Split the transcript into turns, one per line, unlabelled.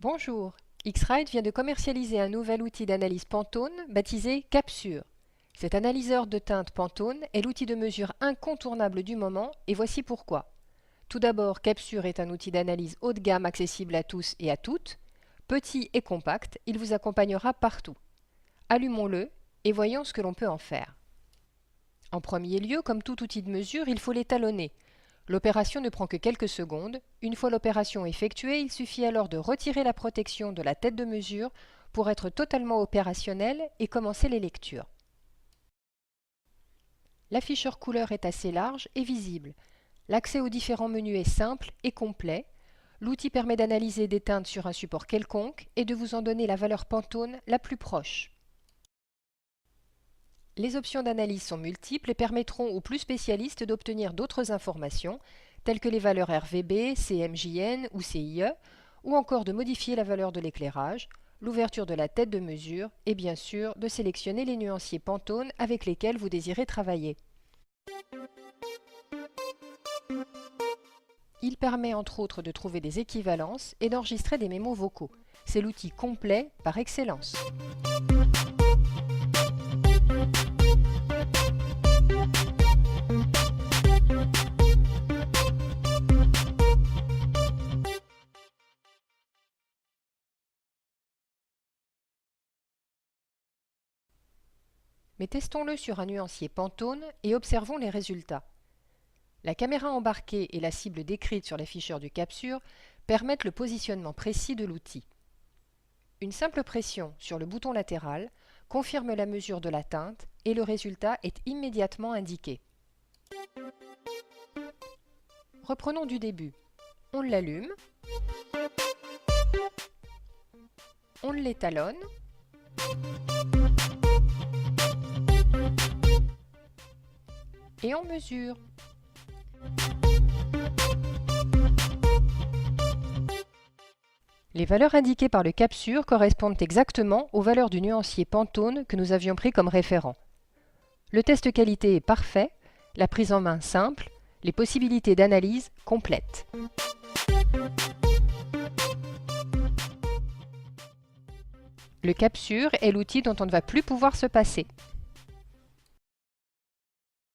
Bonjour, X-Rite vient de commercialiser un nouvel outil d'analyse Pantone baptisé Capsure. Cet analyseur de teinte Pantone est l'outil de mesure incontournable du moment et voici pourquoi. Tout d'abord, Capsure est un outil d'analyse haut de gamme accessible à tous et à toutes. Petit et compact, il vous accompagnera partout. Allumons-le et voyons ce que l'on peut en faire. En premier lieu, comme tout outil de mesure, il faut l'étalonner. L'opération ne prend que quelques secondes. Une fois l'opération effectuée, il suffit alors de retirer la protection de la tête de mesure pour être totalement opérationnel et commencer les lectures. L'afficheur couleur est assez large et visible. L'accès aux différents menus est simple et complet. L'outil permet d'analyser des teintes sur un support quelconque et de vous en donner la valeur Pantone la plus proche. Les options d'analyse sont multiples et permettront aux plus spécialistes d'obtenir d'autres informations, telles que les valeurs RVB, CMJN ou CIE, ou encore de modifier la valeur de l'éclairage, l'ouverture de la tête de mesure et bien sûr de sélectionner les nuanciers Pantone avec lesquels vous désirez travailler. Il permet entre autres de trouver des équivalences et d'enregistrer des mémos vocaux. C'est l'outil complet par excellence. Mais testons-le sur un nuancier Pantone et observons les résultats. La caméra embarquée et la cible décrite sur l'afficheur du Capsure permettent le positionnement précis de l'outil. Une simple pression sur le bouton latéral confirme la mesure de la teinte et le résultat est immédiatement indiqué. Reprenons du début. On l'allume, on l'étalonne, et on mesure. Les valeurs indiquées par le Capsure correspondent exactement aux valeurs du nuancier Pantone que nous avions pris comme référent. Le test qualité est parfait, la prise en main simple, les possibilités d'analyse complètes. Le Capsure est l'outil dont on ne va plus pouvoir se passer.